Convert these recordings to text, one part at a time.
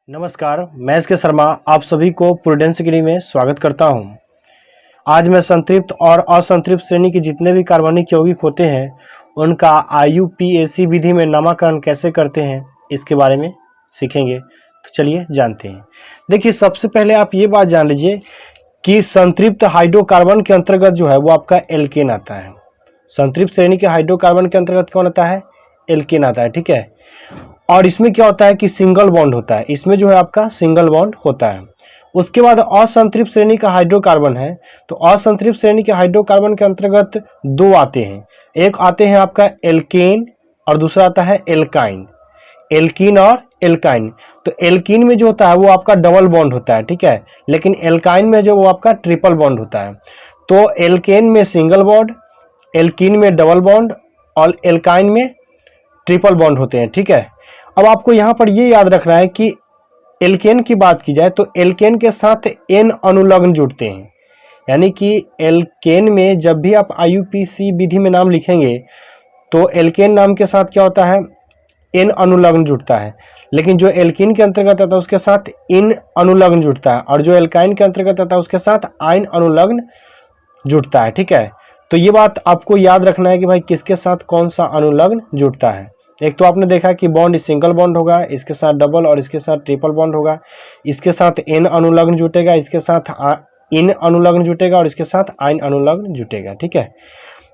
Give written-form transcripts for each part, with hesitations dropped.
नमस्कार, मैं एस के शर्मा आप सभी को प्रूडेंस गिरी में स्वागत करता हूं। आज मैं संतृप्त और असंतृप्त श्रेणी के जितने भी कार्बनिक यौगिक होते हैं उनका IUPAC विधि में नामकरण कैसे करते हैं इसके बारे में सीखेंगे। तो चलिए जानते हैं। देखिए, सबसे पहले आप ये बात जान लीजिए कि संतृप्त हाइड्रोकार्बन के अंतर्गत जो है वो आपका एल्केन आता है। संतृप्त श्रेणी के हाइड्रोकार्बन के अंतर्गत कौन आता है? एल्केन आता है, ठीक है। और इसमें क्या होता है कि सिंगल बॉन्ड होता है, इसमें जो है आपका सिंगल बॉन्ड होता है। उसके बाद असंतृप्त श्रेणी का हाइड्रोकार्बन है, तो असंतृप्त श्रेणी के हाइड्रोकार्बन के अंतर्गत दो आते हैं। एक आते हैं आपका एल्केन और दूसरा आता है एल्काइन। एल्कीन और एल्काइन, तो एल्कीन में जो होता है वो आपका डबल बॉन्ड होता है, ठीक है, लेकिन एल्काइन में जो वो आपका ट्रिपल बॉन्ड होता है। तो एल्केन में सिंगल बॉन्ड, एल्कीन में डबल बॉन्ड और एल्काइन में ट्रिपल बॉन्ड होते हैं, ठीक है। अब आपको यहां पर ये याद रखना है कि एल्केन की बात की जाए तो एल्केन के साथ एन अनुलग्न जुड़ते हैं, यानी कि एल्केन में जब भी आप IUPAC विधि में नाम लिखेंगे तो एल्केन नाम के साथ क्या होता है? एन अनुलग्न जुड़ता है। लेकिन जो एल्कीन के अंतर्गत आता है उसके साथ इन अनुलग्न जुड़ता है, और जो एल्काइन के अंतर्गत आता है उसके साथ आइन अनुलग्न जुड़ता है, ठीक है। तो ये बात आपको याद रखना है कि भाई किसके साथ कौन सा अनुलग्न जुड़ता है। एक तो आपने देखा कि बॉन्ड सिंगल बॉन्ड होगा, इसके साथ डबल और इसके साथ ट्रिपल बॉन्ड होगा, इसके साथ एन अनुलग्न जुटेगा, इसके साथ इन अनुलग्न जुटेगा और इसके साथ आइन अनुलग्न जुटेगा, ठीक है।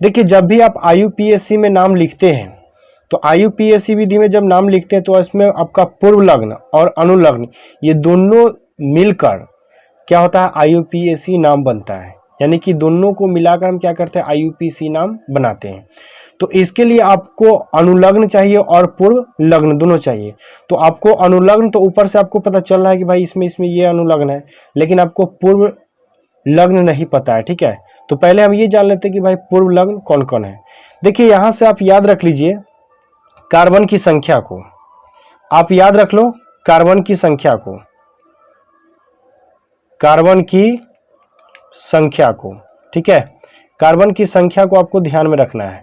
देखिए, जब भी आप IUPAC में नाम लिखते हैं तो IUPAC विधि में जब नाम लिखते हैं तो इसमें आपका पूर्व लग्न और अनुलग्न ये दोनों मिलकर क्या होता है? IUPAC नाम बनता है। यानी कि दोनों को मिलाकर हम क्या करते हैं? IUPAC नाम बनाते हैं। तो इसके लिए आपको अनुलग्न चाहिए और पूर्व लग्न दोनों चाहिए। तो आपको अनुलग्न तो ऊपर से आपको पता चल रहा है कि भाई इसमें इसमें ये अनुलग्न है, लेकिन आपको पूर्व लग्न नहीं पता है, ठीक है। तो पहले हम ये जान लेते हैं कि भाई पूर्व लग्न कौन कौन है। देखिए, यहां से आप याद रख लीजिए कार्बन की संख्या को, आप याद रख लो कार्बन की संख्या को, कार्बन की संख्या को, ठीक है। कार्बन की संख्या को आपको ध्यान में रखना है,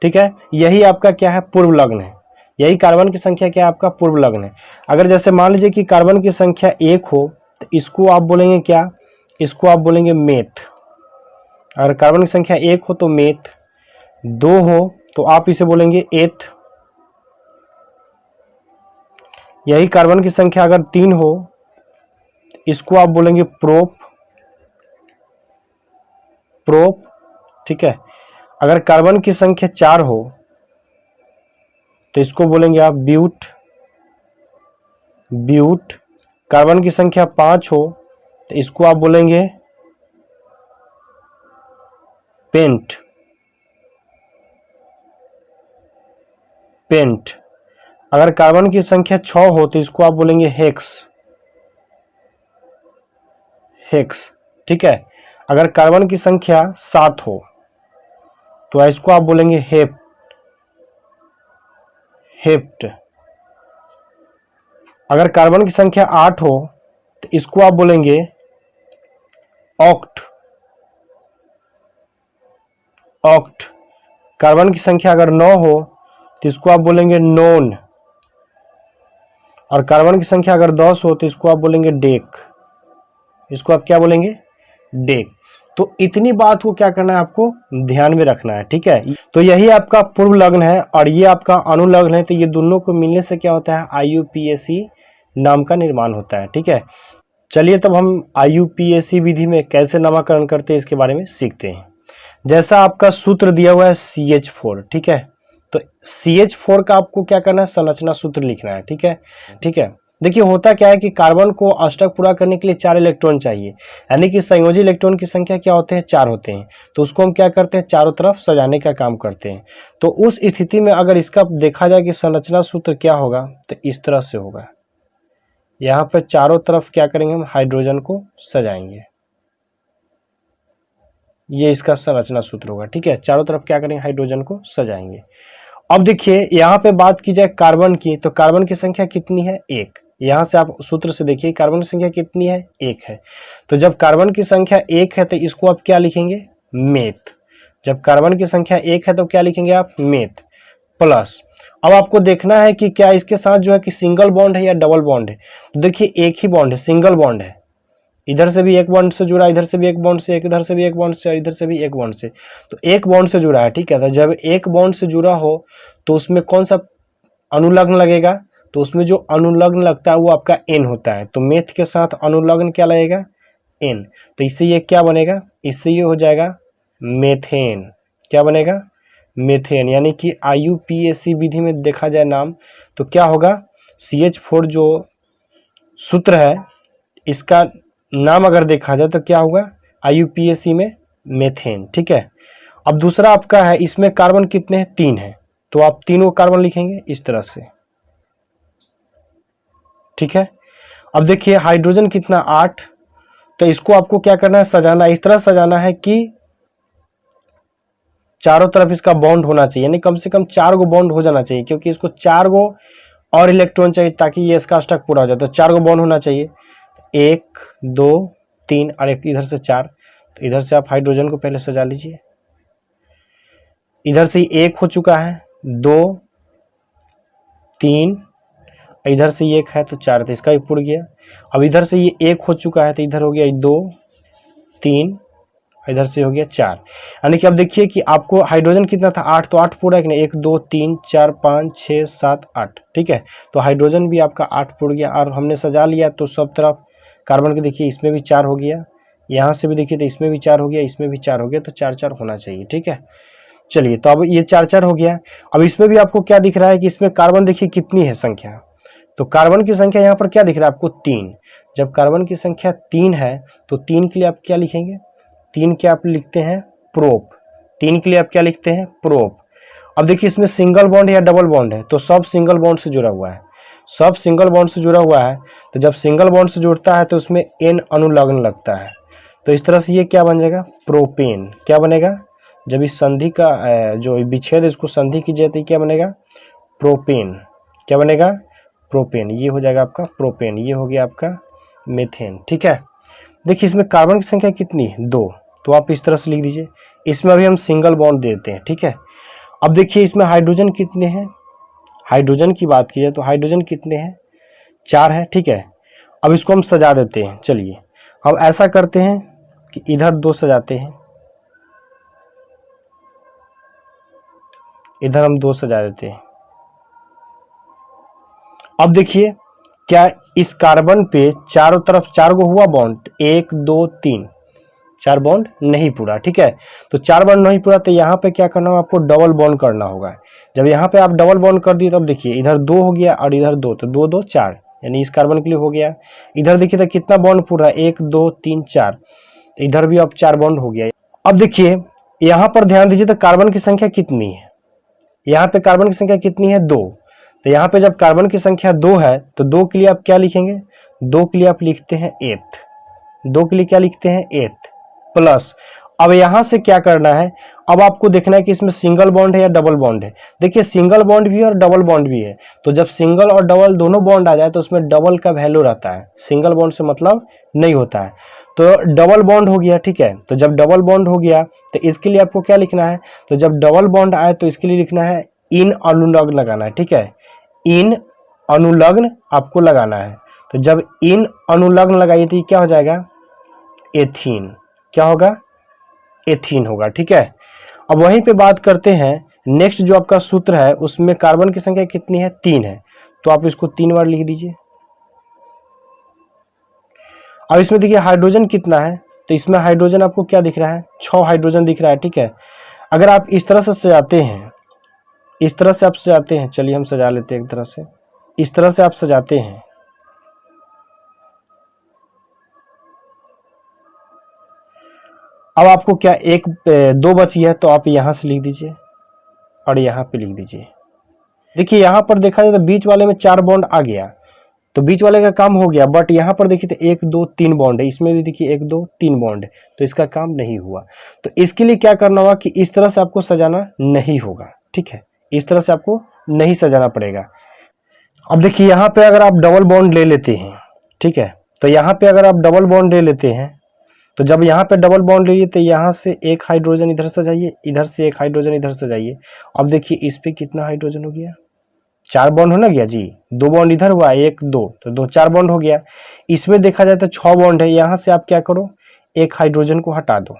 ठीक है। यही आपका क्या है? पूर्व लग्न है। यही कार्बन की संख्या क्या है? आपका पूर्व लग्न है। अगर जैसे मान लीजिए कि कार्बन की संख्या 1 हो तो इसको आप बोलेंगे क्या? इसको आप बोलेंगे मेथ। अगर कार्बन की संख्या 1 हो तो मेथ, 2 हो तो आप इसे बोलेंगे एथ। यही कार्बन की संख्या अगर 3 हो इसको आप बोलेंगे प्रोप, प्रोप, ठीक है। अगर कार्बन की संख्या 4 हो तो इसको बोलेंगे आप ब्यूट, ब्यूट। कार्बन की संख्या 5 हो तो इसको आप बोलेंगे पेंट, पेंट। अगर कार्बन की संख्या 6 हो तो इसको आप बोलेंगे हेक्स, हेक्स, ठीक है। अगर कार्बन की संख्या 7 हो तो इसको आप बोलेंगे हेप्ट, हेप्ट। अगर कार्बन की संख्या 8 हो तो इसको आप बोलेंगे ऑक्ट, ऑक्ट। कार्बन की संख्या अगर 9 हो तो इसको आप बोलेंगे नोन, और कार्बन की संख्या अगर 10 हो तो इसको आप बोलेंगे डेक। इसको आप क्या बोलेंगे? डेक। तो इतनी बात को क्या करना है? आपको ध्यान में रखना है, ठीक है। तो यही आपका पूर्व लग्न है और ये आपका अनुलग्न है, तो ये दोनों को मिलने से क्या होता है? IUPAC नाम का निर्माण होता है, ठीक है। चलिए तब हम IUPAC विधि में कैसे नामकरण करते हैं इसके बारे में सीखते हैं। जैसा आपका सूत्र दिया हुआ है CH4, ठीक है। तो CH4 का आपको क्या करना है? संरचना सूत्र लिखना है, ठीक है, ठीक है। देखिए, होता क्या है कि कार्बन को अष्टक पूरा करने के लिए 4 इलेक्ट्रॉन चाहिए, यानी कि संयोजी इलेक्ट्रॉन की संख्या क्या होते हैं? 4 होते हैं। तो उसको हम क्या करते हैं? चारों तरफ सजाने का काम करते हैं। तो उस स्थिति में अगर इसका देखा जाए कि संरचना सूत्र क्या होगा तो इस तरह से होगा। यहाँ पर चारों तरफ क्या करेंगे? हम हाइड्रोजन को सजाएंगे। ये इसका संरचना सूत्र होगा, ठीक है। चारों तरफ क्या करेंगे? हाइड्रोजन को सजाएंगे। अब देखिए, यहाँ पे बात की जाए कार्बन की, तो कार्बन की संख्या कितनी है? 1। यहाँ से आप सूत्र से देखिए कार्बन की संख्या कितनी है? 1 है। तो जब कार्बन की संख्या 1 है तो इसको आप क्या लिखेंगे? मेथ। जब कार्बन की संख्या 1 है तो क्या लिखेंगे आप? Math plus. अब आपको देखना है कि क्या इसके साथ जो है कि सिंगल बॉन्ड है या डबल बॉन्ड है। तो देखिए एक ही बॉन्ड है, सिंगल बॉन्ड है, इधर से भी एक बॉन्ड से जुड़ा, इधर से भी एक बॉन्ड से, इधर से भी एक बॉन्ड से, इधर से भी एक बॉन्ड से, तो एक बॉन्ड से जुड़ा है, ठीक है। तो जब एक बॉन्ड से जुड़ा हो तो उसमें कौन सा अनुलग्न लगेगा, तो उसमें जो अनुलग्न लगता है वो आपका एन होता है। तो मेथ के साथ अनुलग्न क्या लगेगा, एन। तो इससे ये क्या बनेगा, इससे ये हो जाएगा मेथेन। क्या बनेगा, मेथेन। यानी कि IUPAC विधि में देखा जाए नाम तो क्या होगा, CH4 जो सूत्र है इसका नाम अगर देखा जाए तो क्या होगा IUPAC में मेथेन, ठीक है। अब दूसरा आपका है, इसमें कार्बन कितने हैं, 3 है, तो आप तीनों कार्बन लिखेंगे इस तरह से, ठीक है। अब देखिए हाइड्रोजन कितना 8, तो इसको आपको क्या करना है, सजाना, इस तरह सजाना है कि चारों तरफ इसका बॉन्ड होना चाहिए, यानी कम से कम 4 गो बॉन्ड हो जाना चाहिए, क्योंकि इसको 4 गो और इलेक्ट्रॉन चाहिए ताकि ये इसका स्टक पूरा हो जाए। तो 4 गो बॉन्ड होना चाहिए, 1 2 3 और एक इधर से 4। तो इधर से आप हाइड्रोजन को पहले सजा लीजिए, इधर से 1 हो चुका है, 2 3, इधर से 1 है तो 4, तो इसका भी पूरा गया। अब इधर से ये 1 हो चुका है तो इधर हो गया 2 3, इधर से हो गया 4। यानी कि अब देखिए कि आपको हाइड्रोजन कितना था 8, तो 8 पूरा है कि नहीं, 1 2 3 4 5 6 7 8, ठीक है। तो हाइड्रोजन भी आपका 8 पूरा गया और हमने सजा लिया। तो सब तरफ कार्बन के देखिए इसमें भी 4 हो गया, यहाँ से भी देखिए तो इसमें भी 4 हो गया, इसमें भी 4 हो गया, तो 4 4 होना चाहिए, ठीक है। चलिए तो अब ये 4 4 हो गया। अब इसमें भी आपको क्या दिख रहा है कि इसमें कार्बन देखिए कितनी है संख्या, तो कार्बन की संख्या यहाँ पर क्या दिख रहा है आपको 3। जब कार्बन की संख्या 3 है तो 3 के लिए आप क्या लिखेंगे, 3 के आप लिखते हैं प्रोप, 3 के लिए आप क्या लिखते हैं प्रोप। अब देखिए इसमें सिंगल बॉन्ड या डबल बॉन्ड है, तो सब सिंगल बॉन्ड से जुड़ा हुआ है, सब सिंगल बॉन्ड से जुड़ा हुआ है। तो जब सिंगल बॉन्ड से जुड़ता है तो उसमें एन अनुलग्न लगता है, तो इस तरह से ये क्या बन जाएगा प्रोपेन। क्या बनेगा, जब इस संधि का जो विच्छेद इसको संधि की जाती है क्या बनेगा प्रोपेन। क्या बनेगा प्रोपेन, ये हो जाएगा आपका प्रोपेन, ये हो गया आपका मेथेन, ठीक है। देखिए इसमें कार्बन की संख्या कितनी है 2, तो आप इस तरह से लिख दीजिए। इसमें अभी हम सिंगल बॉन्ड देते हैं, ठीक है। अब देखिए इसमें हाइड्रोजन कितने हैं, हाइड्रोजन की बात की जाए तो हाइड्रोजन कितने हैं 4 है, ठीक है। अब इसको हम सजा देते हैं। चलिए हम ऐसा करते हैं कि इधर 2 सजाते हैं, इधर हम 2 सजा देते हैं। अब देखिए क्या इस कार्बन पे चारों तरफ 4 गो हुआ बॉन्ड, 1 2 3, 4 बॉन्ड नहीं पूरा, ठीक है। तो 4 बॉन्ड नहीं पूरा तो यहाँ पे क्या करना होगा आपको डबल बॉन्ड करना होगा। जब यहाँ पे आप डबल बॉन्ड कर दिए तब देखिए इधर 2 हो गया और इधर 2, तो 2 2 4, यानी इस कार्बन के लिए हो गया। इधर देखिए तो कितना बॉन्ड पूरा, 1 2 3 4, तो इधर भी अब 4 बॉन्ड हो गया। अब देखिए यहाँ पर ध्यान दीजिए तो कार्बन की संख्या कितनी है, यहाँ पे कार्बन की संख्या कितनी है 2। तो यहाँ पे जब कार्बन की संख्या 2 है तो 2 के लिए आप क्या लिखेंगे, 2 के लिए आप लिखते हैं 8, 2 के लिए क्या लिखते हैं 8 प्लस। अब यहां से क्या करना है, अब आपको देखना है कि इसमें सिंगल बॉन्ड है या डबल बॉन्ड है। देखिए सिंगल बॉन्ड भी है और डबल बॉन्ड भी है, तो जब सिंगल और डबल दोनों बॉन्ड आ जाए तो उसमें डबल का वैल्यू रहता है, सिंगल बॉन्ड से मतलब नहीं होता है। तो डबल बॉन्ड हो गया, ठीक है। तो जब डबल बॉन्ड हो गया तो इसके लिए आपको क्या लिखना है, तो जब डबल बॉन्ड आए तो इसके लिए लिखना है इन अनुलग्न लगाना है, ठीक है। इन अनुलग्न आपको लगाना है। तो जब इन अनुलग्न लगाइए तो क्या हो जाएगा एथीन, क्या होगा एथीन होगा, ठीक है। अब वहीं पे बात करते हैं नेक्स्ट जो आपका सूत्र है उसमें कार्बन की संख्या कितनी है 3 है, तो आप इसको 3 बार लिख दीजिए। अब इसमें देखिए हाइड्रोजन कितना है, तो इसमें हाइड्रोजन आपको क्या दिख रहा है 6 हाइड्रोजन दिख रहा है, ठीक है। अगर आप इस तरह से सजाते हैं, इस तरह से आप सजाते हैं, चलिए हम सजा लेते हैं एक तरह से, इस तरह से आप सजाते हैं। अब आपको क्या 1 2 बची है तो आप यहां से लिख दीजिए और यहाँ पे लिख दीजिए। देखिए यहाँ पर देखा जाए तो बीच वाले में 4 बॉन्ड आ गया, तो बीच वाले का काम हो गया, बट यहाँ पर देखिए तो 1 2 3 बॉन्ड है, इसमें भी देखिए 1 2 3 बॉन्ड है, तो इसका काम नहीं हुआ। तो इसके लिए क्या करना होगा कि इस तरह से आपको सजाना नहीं होगा, ठीक है, इस तरह से आपको नहीं सजाना पड़ेगा। अब देखिए यहाँ पे अगर आप डबल बॉन्ड ले लेते हैं, ठीक है, तो यहाँ पे अगर आप डबल बॉन्ड ले लेते हैं तो जब यहाँ पे डबल बॉन्ड लीजिए तो यहाँ से एक हाइड्रोजन इधर से जाइए, इधर से एक हाइड्रोजन इधर से जाइए। अब देखिए इस पे कितना हाइड्रोजन हो गया 4 बॉन्ड हो ना गया जी, 2 बॉन्ड इधर हुआ, 1 2, तो 2 4 बॉन्ड हो गया। इसमें देखा जाए तो 6 बॉन्ड है, यहाँ से आप क्या करो, एक हाइड्रोजन को हटा दो,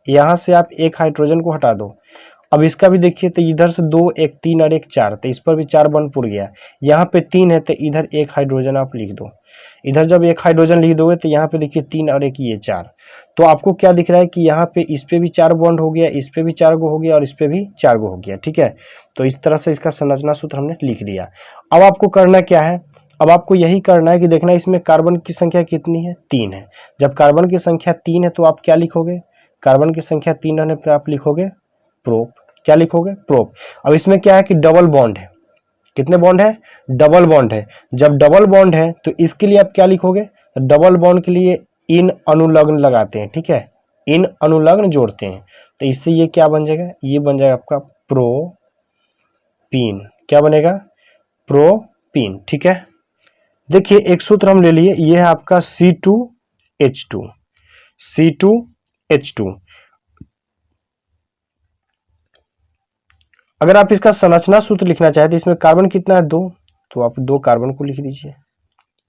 यहाँ से आप एक हाइड्रोजन को हटा दो। अब इसका भी देखिए तो इधर से 2 1 3 और 1 4, तो इस पर भी 4 बॉन्ड पुर गया। यहाँ पे 3 है तो इधर एक हाइड्रोजन आप लिख दो, इधर जब एक हाइड्रोजन लिख दोगे तो यहाँ पे देखिए 3 और 1 ये 4, तो आपको क्या दिख रहा है कि यहाँ पे इस पे भी 4 बॉन्ड हो गया, इस पे भी 4 गो हो गया और इस पे भी 4 गो हो गया। ठीक है, तो इस तरह से इसका संरचना सूत्र हमने लिख लिया। अब आपको करना क्या है, अब आपको यही करना है कि देखना इसमें कार्बन की संख्या कितनी है, 3 है। जब कार्बन की संख्या 3 है तो आप क्या लिखोगे, कार्बन की संख्या 3 होने पर आप लिखोगे प्रोप। क्या लिखोगे, प्रोप। अब इसमें क्या है कि डबल बॉन्ड है, कितने बॉन्ड है, डबल बॉन्ड है। जब डबल बॉन्ड है तो इसके लिए आप क्या लिखोगे, डबल बॉन्ड के लिए इन अनुलग्न लगाते हैं। ठीक है, इन अनुलग्न जोड़ते हैं, तो इससे ये क्या बन जाएगा, ये बन जाएगा आपका प्रोपीन। क्या बनेगा, प्रोपीन। ठीक है, देखिए एक सूत्र हम ले लिए, ये है आपका C2H2, C2H2। अगर आप इसका संरचना सूत्र लिखना चाहे तो इसमें कार्बन कितना है, 2, तो आप 2 कार्बन को लिख दीजिए,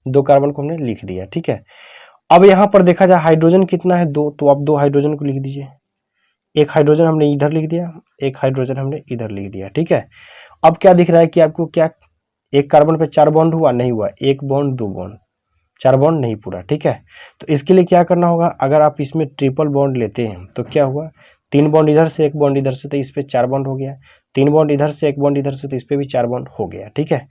2 कार्बन को हमने लिख दिया। ठीक है, अब यहाँ पर देखा जाए हाइड्रोजन कितना है, 2, तो आप 2 हाइड्रोजन को लिख दीजिए, एक हाइड्रोजन हमने इधर लिख दिया, एक हाइड्रोजन हमने इधर लिख दिया। ठीक है, अब क्या दिख रहा है कि आपको क्या, एक कार्बन पे 4 बॉन्ड हुआ, नहीं हुआ, 1 बॉन्ड 2 बॉन्ड, 4 बॉन्ड नहीं पूरा। ठीक है, तो इसके लिए क्या करना होगा, अगर आप इसमें ट्रिपल बॉन्ड लेते हैं तो क्या हुआ, 3 बॉन्ड इधर से 1 बॉन्ड इधर से, तो इस पे 4 बॉन्ड हो गया, 3 बॉन्ड इधर से 1 बॉन्ड इधर से, तो इस पे भी 4 बॉन्ड हो गया। ठीक है,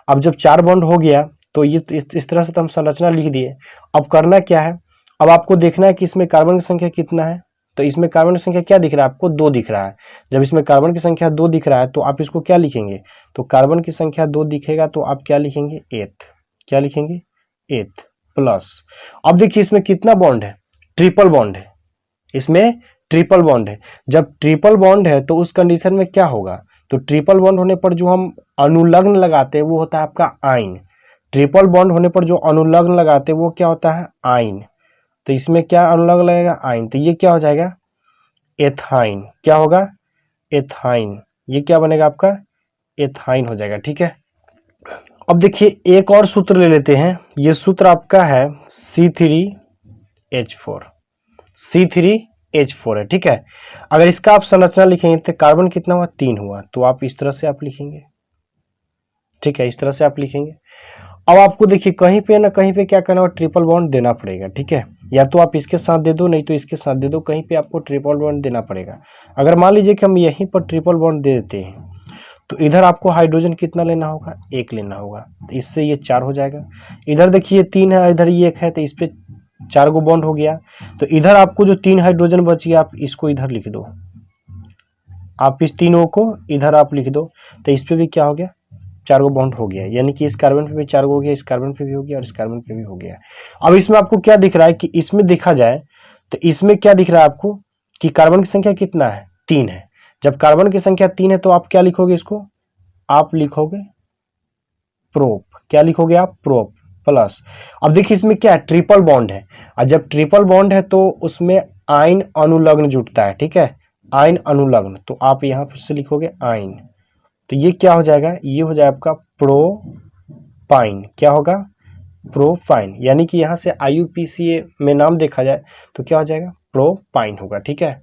अब जब 4 बॉन्ड हो गया तो ये इस तरह से तो हम संरचना लिख दिए। अब करना क्या है, अब आपको देखना है कि इसमें कार्बन की संख्या कितना है, तो इसमें कार्बन की संख्या क्या दिख रहा है आपको, 2 दिख रहा है। जब इसमें कार्बन की संख्या 2 दिख रहा है तो आप इसको क्या लिखेंगे, तो कार्बन की संख्या 2 दिखेगा तो आप क्या लिखेंगे, 8। क्या लिखेंगे, 8 प्लस। अब देखिए इसमें कितना बॉन्ड है, ट्रिपल बॉन्ड है, इसमें ट्रिपल बॉन्ड है। जब ट्रिपल बॉन्ड है तो उस कंडीशन में क्या होगा, तो ट्रिपल बॉन्ड होने पर जो हम अनुलग्न लगाते हैं वो होता है आपका आइन। ट्रिपल बॉन्ड होने पर जो अनुलग्न लगाते हैं वो क्या होता है, आइन। तो इसमें क्या अनुलग्न लगेगा, आइन, तो ये क्या हो जाएगा, एथाइन। क्या होगा, एथाइन। ये क्या बनेगा आपका, एथाइन हो जाएगा। ठीक है, अब देखिए एक और सूत्र ले लेते हैं, ये सूत्र आपका है C3H4, C3H4 है। ठीक है, अगर इसका आप संरचना लिखेंगे तो कार्बन कितना हुआ, 3 हुआ, तो आप इस तरह से आप लिखेंगे। ठीक है, इस तरह से आप लिखेंगे। अब आपको देखिए कहीं पे ना कहीं पे क्या करना होगा, ट्रिपल बॉन्ड देना पड़ेगा। ठीक है, या तो आप इसके साथ दे दो, नहीं तो इसके साथ दे दो, कहीं पे आपको ट्रिपल बॉन्ड देना पड़ेगा। अगर मान लीजिए कि हम यहीं पर ट्रिपल बॉन्ड दे देते हैं तो इधर आपको हाइड्रोजन कितना लेना होगा, 1 लेना होगा, तो इससे ये 4 हो जाएगा। इधर देखिए 3 है, इधर ये 1 है, तो इस पे 4 गो बॉन्ड हो गया। तो इधर आपको जो 3 हाइड्रोजन बच गया आप इसको इधर लिख दो, आप इस तीनों को इधर आप लिख दो, तो इस पे भी क्या हो गया, 4 गो बॉन्ड हो गया, यानी कि इस कार्बन पे भी 4 गो हो गया, इस कार्बन पे भी हो गया और इस कार्बन पे भी हो गया। अब इसमें आपको क्या दिख रहा है कि इसमें देखा जाए तो इसमें क्या दिख रहा है आपको कि कार्बन की संख्या कितना है, 3 है। जब कार्बन की संख्या 3 है तो आप क्या लिखोगे, इसको आप लिखोगे प्रोप। क्या लिखोगे आप, प्रोप प्लस। अब देखिए इसमें क्या है, ट्रिपल बॉन्ड है, और जब ट्रिपल बॉन्ड है तो उसमें आइन अनुलग्न जुटता है। ठीक है, आइन अनुलग्न, तो आप यहाँ फिर से लिखोगे आइन, तो ये क्या हो जाएगा, ये हो जाएगा आपका प्रोपाइन। क्या होगा, प्रोपाइन, यानी कि यहाँ से IUPAC में नाम देखा जाए तो क्या हो जाएगा, प्रोपाइन होगा। ठीक है,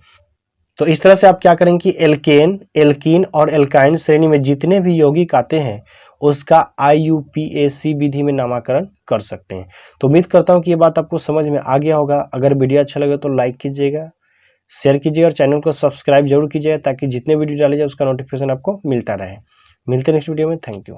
तो इस तरह से आप क्या करेंगे कि एल्केन, एल्कीन और एल्काइन श्रेणी में जितने भी यौगिक आते हैं उसका IUPAC विधि में नामकरण कर सकते हैं। तो उम्मीद करता हूं कि ये बात आपको समझ में आ गया होगा। अगर वीडियो अच्छा लगे तो लाइक कीजिएगा, शेयर कीजिएगा और चैनल को सब्सक्राइब जरूर कीजिएगा ताकि जितने वीडियो डाले जाए उसका नोटिफिकेशन आपको मिलता रहे। मिलते हैं नेक्स्ट वीडियो में, थैंक यू।